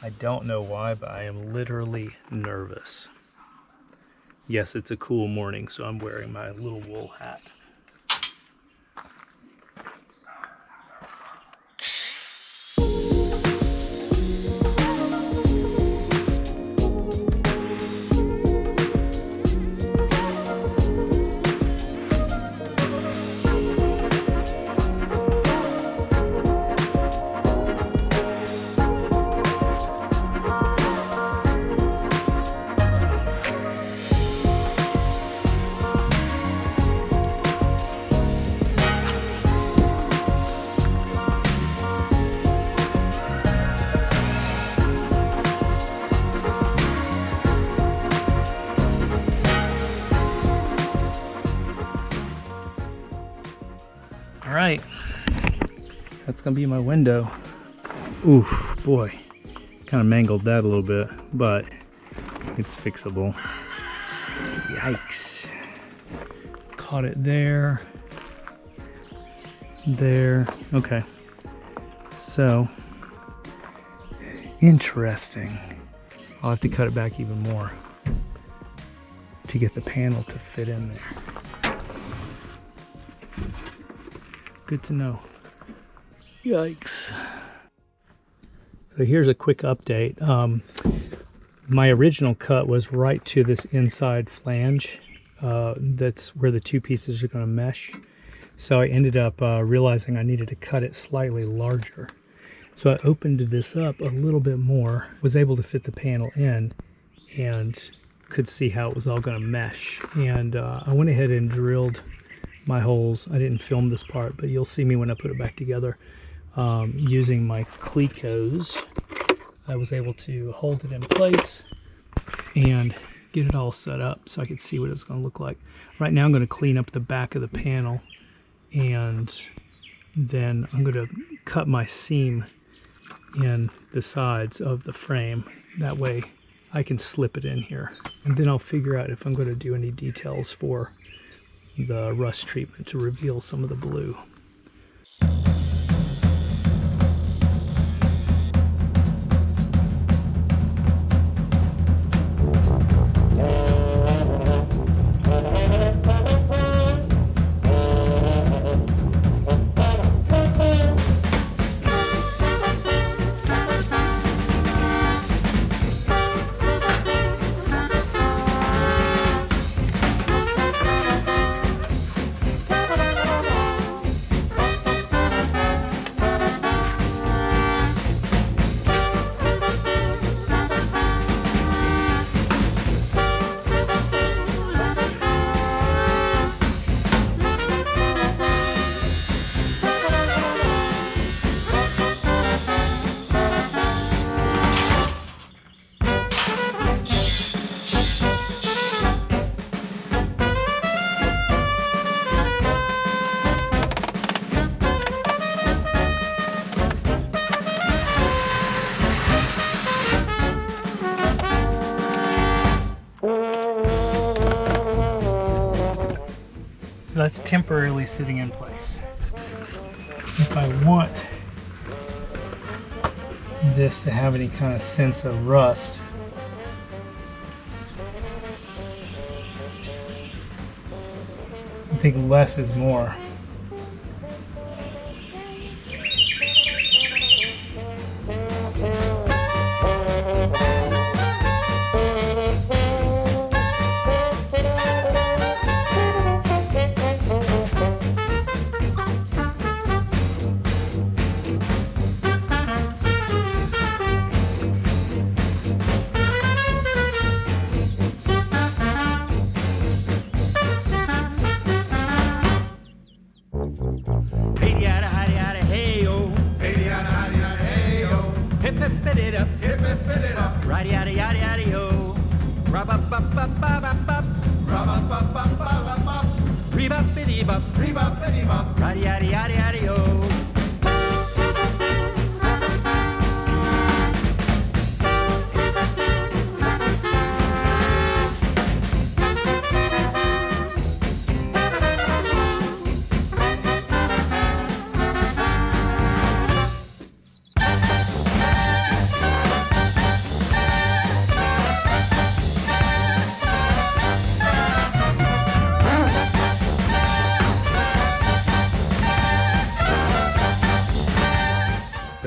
I don't know why, but I am literally nervous. Yes, it's a cool morning, so I'm wearing my little wool hat. All right, that's gonna be my window. Oof, boy, kind of mangled that a little bit, but it's fixable. Yikes. Caught it there. There, okay. So, interesting. I'll have to cut it back even more to get the panel to fit in there. Good to know. Yikes. So here's a quick update. My original cut was right to this inside flange. That's where the two pieces are going to mesh. So I ended up realizing I needed to cut it slightly larger. So I opened this up a little bit more, was able to fit the panel in, and could see how it was all going to mesh. And I went ahead and drilled my holes. I didn't film this part, but you'll see me when I put it back together. Using my Clecos, I was able to hold it in place and get it all set up so I could see what it's going to look like. Right now I'm going to clean up the back of the panel, and then I'm going to cut my seam in the sides of the frame. That way I can slip it in here. And then I'll figure out if I'm going to do any details for the rust treatment to reveal some of the blue. So that's temporarily sitting in place. If I want this to have any kind of sense of rust, I think less is more.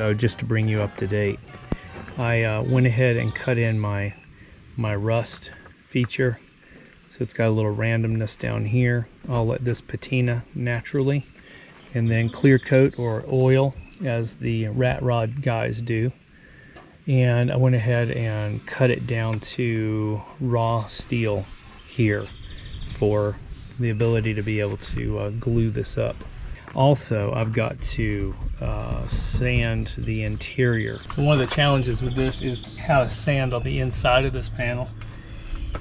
So just to bring you up to date, I went ahead and cut in my rust feature. So it's got a little randomness down here. I'll let this patina naturally, and then clear coat or oil as the rat rod guys do. And I went ahead and cut it down to raw steel here for the ability to be able to glue this up. Also, I've got to sand the interior. So one of the challenges with this is how to sand on the inside of this panel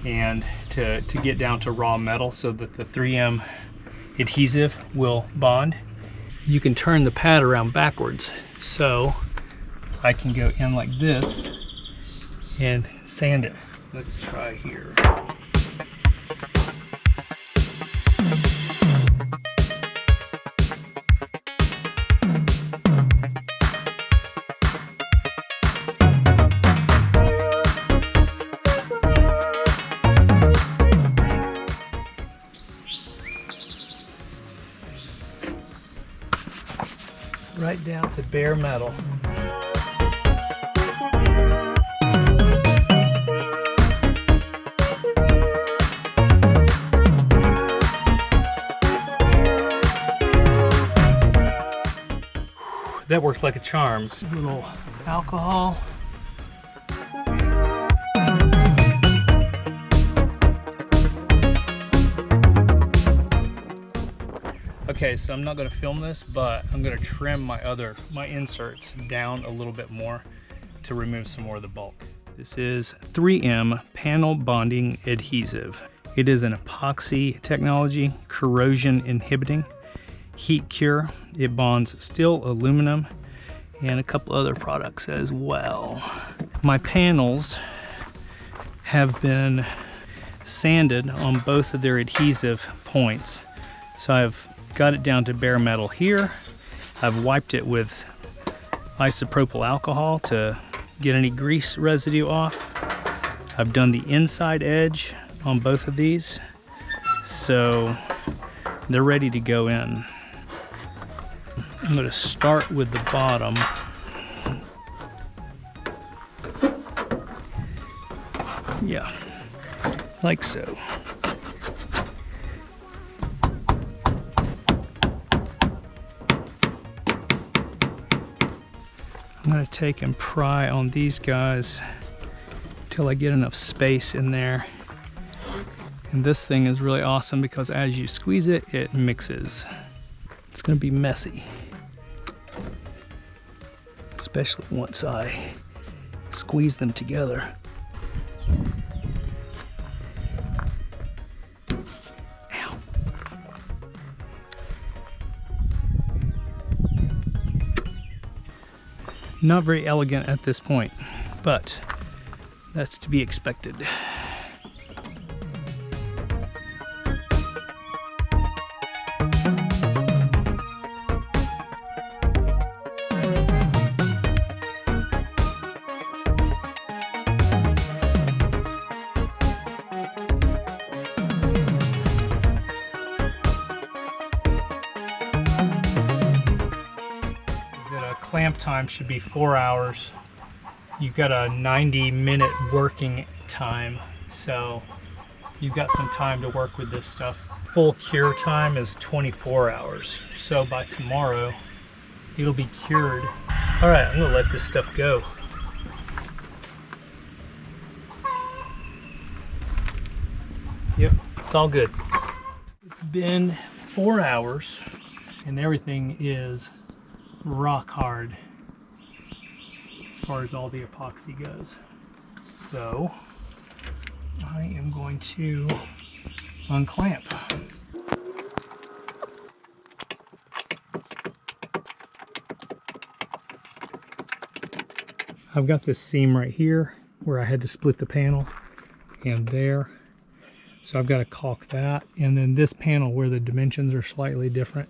and to get down to raw metal so that the 3M adhesive will bond. You can turn the pad around backwards, so I can go in like this and sand it. Let's try here. Right down to bare metal. That works like a charm. A little alcohol. Okay, so I'm not going to film this, but I'm going to trim my inserts down a little bit more to remove some more of the bulk. This is 3M panel bonding adhesive. It is an epoxy technology, corrosion inhibiting, heat cure. It bonds steel, aluminum, and a couple other products as well. My panels have been sanded on both of their adhesive points. So I've got it down to bare metal here. I've wiped it with isopropyl alcohol to get any grease residue off. I've done the inside edge on both of these, so they're ready to go in. I'm going to start with the bottom. Yeah, like so. I'm going to take and pry on these guys till I get enough space in there. And this thing is really awesome because as you squeeze it, it mixes. It's going to be messy, especially once I squeeze them together. Ow. Not very elegant at this point, but that's to be expected. Clamp time should be 4 hours. You've got a 90-minute working time, so you've got some time to work with this stuff. Full cure time is 24 hours, so by tomorrow it'll be cured. All right, I'm gonna let this stuff go. Yep, it's all good. It's been 4 hours and everything is rock hard as far as all the epoxy goes. So I am going to unclamp. I've got this seam right here where I had to split the panel and there. So I've got to caulk that, and then this panel where the dimensions are slightly different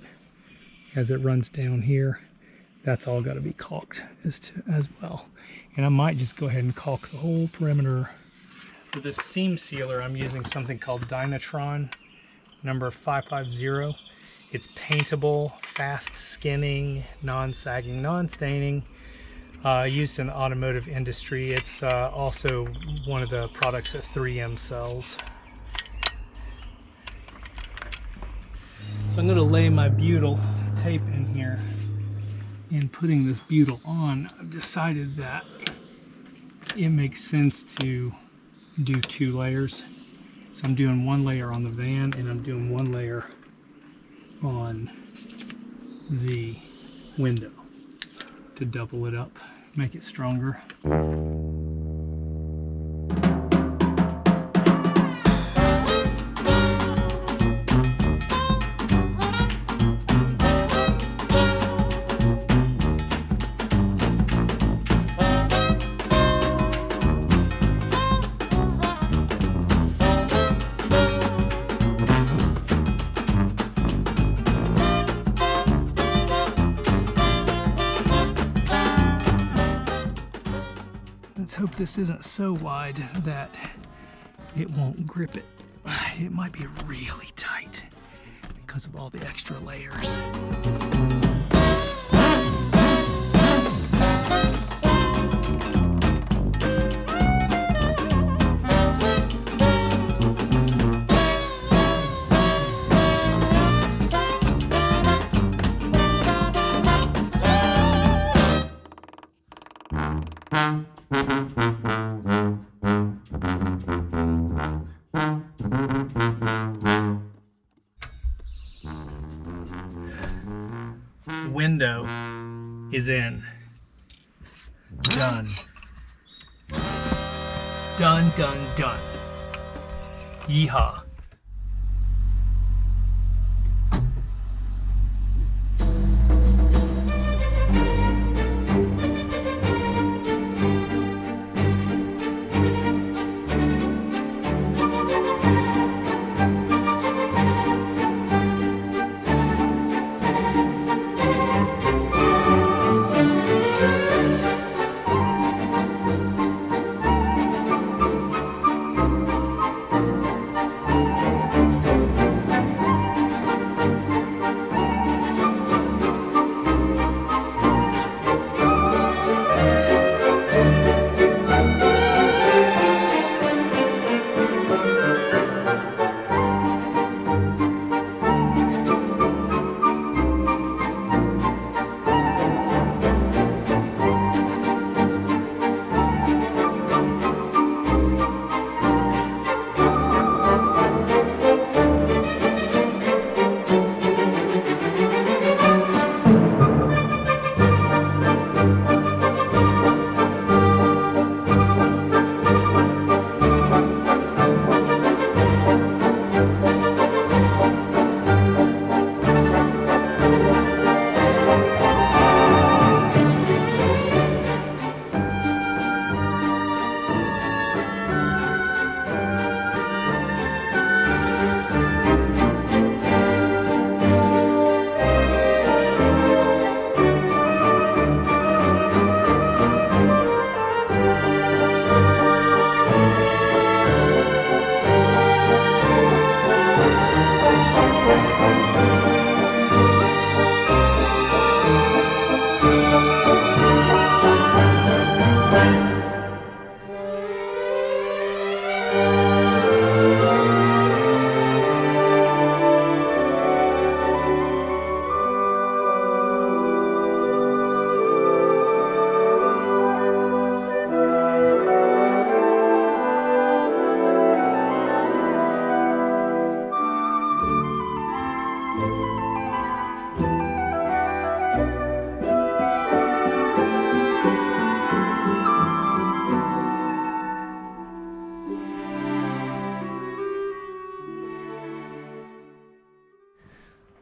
as it runs down here, that's all got to be caulked as well. And I might just go ahead and caulk the whole perimeter. For this seam sealer, I'm using something called Dynatron number 550. It's paintable, fast skinning, non-sagging, non-staining. used in the automotive industry. It's also one of the products that 3M sells. So I'm going to lay my butyl tape in here. In putting this butyl on, I've decided that it makes sense to do 2 layers. So I'm doing 1 layer on the van and I'm doing 1 layer on the window to double it up, make it stronger. Let's hope this isn't so wide that it won't grip it. It might be really tight because of all the extra layers. Window is in. Done. Done, done, done. Yeehaw.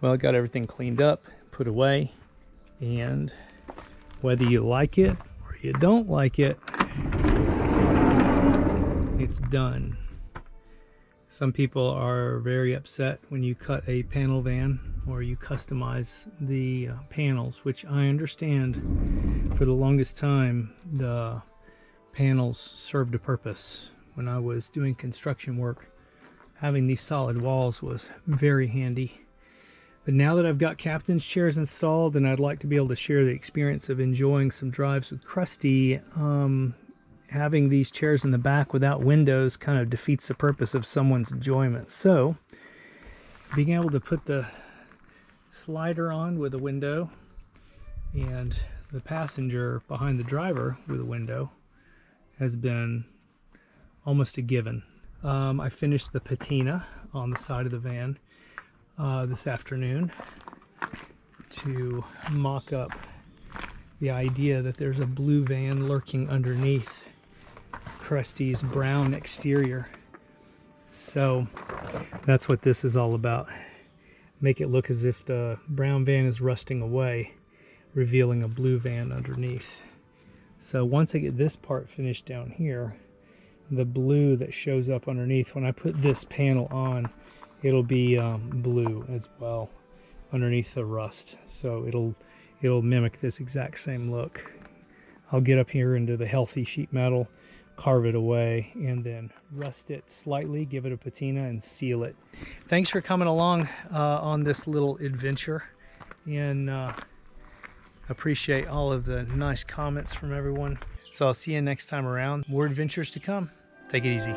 Well, I got everything cleaned up, put away, and whether you like it or you don't like it, it's done. Some people are very upset when you cut a panel van or you customize the panels, which I understand. For the longest time, the panels served a purpose. When I was doing construction work, having these solid walls was very handy. But now that I've got captain's chairs installed, and I'd like to be able to share the experience of enjoying some drives with Krusty, having these chairs in the back without windows kind of defeats the purpose of someone's enjoyment. So being able to put the slider on with a window and the passenger behind the driver with a window has been almost a given. I finished the patina on the side of the van this afternoon to mock up the idea that there's a blue van lurking underneath Krusty's brown exterior. So that's what this is all about. Make it look as if the brown van is rusting away, revealing a blue van underneath. So once I get this part finished down here, the blue that shows up underneath, when I put this panel on, it'll be blue as well underneath the rust. So it'll mimic this exact same look. I'll get up here into the healthy sheet metal, carve it away, and then rust it slightly, give it a patina, and seal it. Thanks for coming along on this little adventure, and appreciate all of the nice comments from everyone. So I'll see you next time around. More adventures to come. Take it easy.